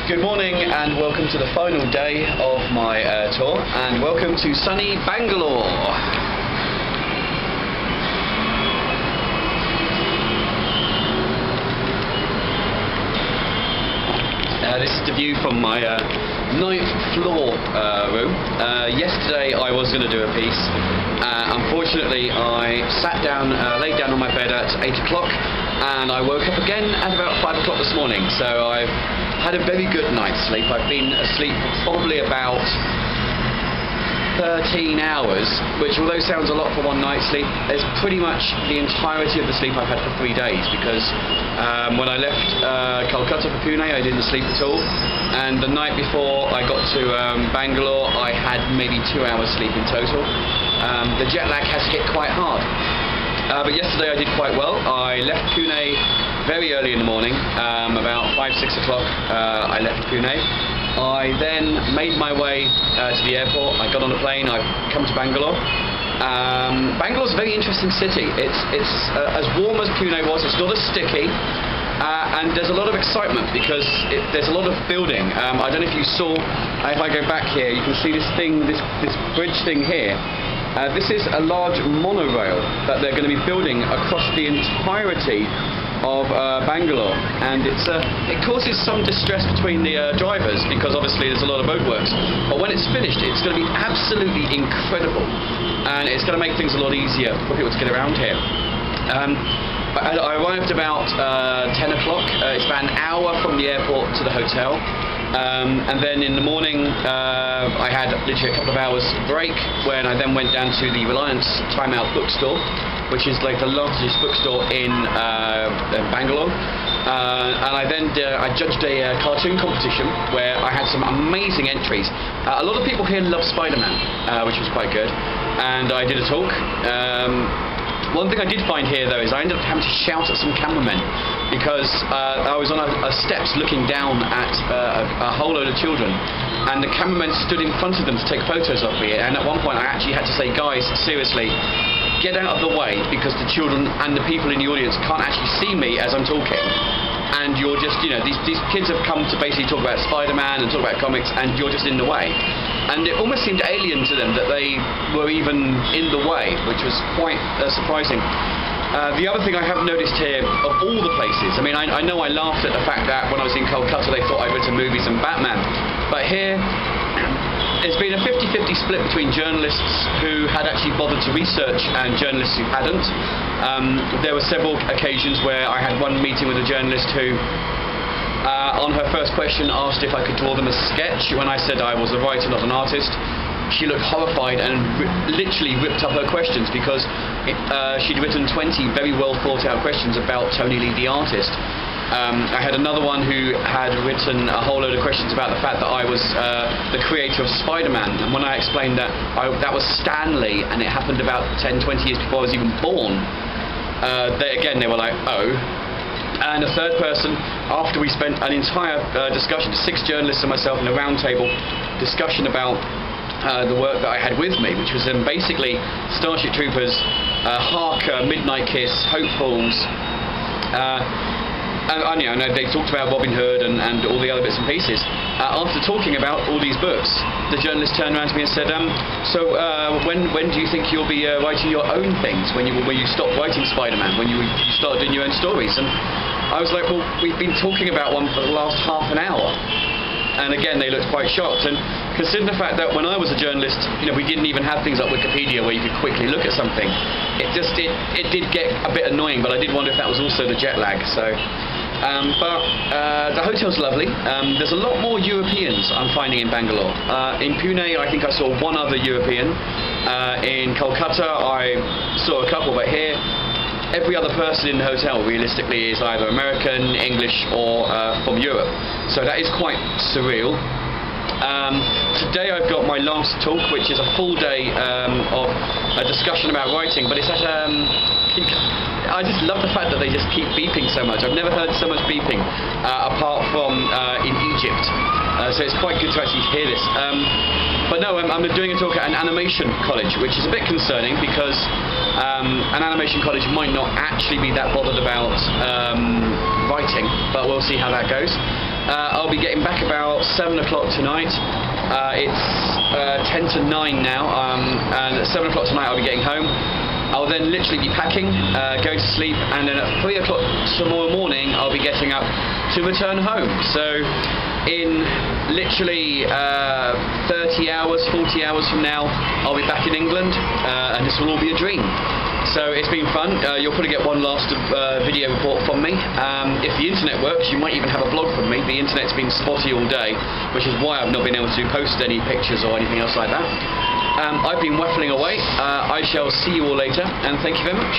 Good morning and welcome to the final day of my tour, and welcome to sunny Bangalore. This is the view from my 9th floor room. Yesterday I was going to do a piece. Unfortunately I sat down, laid down on my bed at 8 o'clock and I woke up again at about 5 o'clock this morning. So I've had a very good night's sleep. I've been asleep for probably about 13 hours, which although sounds a lot for one night's sleep, is pretty much the entirety of the sleep I've had for 3 days, because when I left Calcutta for Pune I didn't sleep at all, and the night before I got to Bangalore I had maybe 2 hours sleep in total. The jet lag has hit quite hard, but yesterday I did quite well. I left Pune very early in the morning, about 5-6 o'clock I left Pune. I then made my way to the airport. I got on a plane. I've come to Bangalore. Bangalore's a very interesting city. It's as warm as Pune was. It's not as sticky, and there's a lot of excitement because there's a lot of building. I don't know if you saw. If I go back here, you can see this thing, this bridge thing here. This is a large monorail that they're going to be building across the entirety of Bangalore, and it causes some distress between the drivers because obviously there's a lot of roadworks, but when it's finished it's going to be absolutely incredible, and it's going to make things a lot easier for people to get around here. I arrived about 10 o'clock. It's about an hour from the airport to the hotel, and then in the morning I had literally a couple of hours break when I then went down to the Reliance Time Out bookstore, which is like the largest bookstore in Bangalore, and I then I judged a cartoon competition where I had some amazing entries. A lot of people here love Spider-Man, which was quite good, and I did a talk. One thing I did find here though is I ended up having to shout at some cameramen because I was on a steps looking down at a whole load of children, and the cameramen stood in front of them to take photos of me, and at one point I actually had to say, guys, seriously, get out of the way, because the children and the people in the audience can't actually see me as I'm talking, and you're just, you know, these kids have come to basically talk about Spider-Man and talk about comics, and you're just in the way. And it almost seemed alien to them that they were even in the way, which was quite surprising. The other thing I have noticed here, of all the places, I mean, I know I laughed at the fact that when I was in Calcutta they thought I'd written movies and Batman, but here there's been a 50-50 split between journalists who had actually bothered to research and journalists who hadn't. There were several occasions where I had one meeting with a journalist who, on her first question, asked if I could draw them a sketch when I said I was a writer, not an artist. She looked horrified and literally ripped up her questions because she'd written 20 very well thought out questions about Tony Lee the artist. I had another one who had written a whole load of questions about the fact that I was the creator of Spider-Man, and when I explained that that was Stan Lee and it happened about 10-20 years before I was even born, they were like, oh. And a third person, after we spent an entire discussion, 6 journalists and myself in a round table discussion about the work that I had with me, which was basically Starship Troopers, Harker, Midnight Kiss, Hopefuls, and you know, they talked about Robin Hood and all the other bits and pieces. After talking about all these books, the journalist turned around to me and said, when do you think you'll be writing your own things, when you stop writing Spider-Man, when you start doing your own stories? And I was like, well, we've been talking about one for the last half an hour. And again, they looked quite shocked. And considering the fact that when I was a journalist, you know, we didn't even have things like Wikipedia where you could quickly look at something. It did get a bit annoying, but I did wonder if that was also the jet lag. So, the hotel's lovely. There's a lot more Europeans I'm finding in Bangalore. In Pune, I think I saw one other European. In Calcutta, I saw a couple, but here, every other person in the hotel realistically is either American, English, or from Europe. So that is quite surreal. Today I've got my last talk, which is a full day of a discussion about writing, but it's at I just love the fact that they just keep beeping so much. I've never heard so much beeping apart from in Egypt, so it's quite good to actually hear this. But no, I'm doing a talk at an animation college, which is a bit concerning because an animation college might not actually be that bothered about writing, but we'll see how that goes. I'll be getting back about 7 o'clock tonight. It's 10 to 9 now, and at 7 o'clock tonight I'll be getting home. I'll then literally be packing, going to sleep, and then at 3 o'clock tomorrow morning I'll be getting up to return home. So in literally 30 hours, 40 hours from now, I'll be back in England, and this will all be a dream. So it's been fun. You'll probably get one last video report from me. If the internet works, you might even have a blog from me. The internet's been spotty all day, which is why I've not been able to post any pictures or anything else like that. I've been waffling away. I shall see you all later, and thank you very much.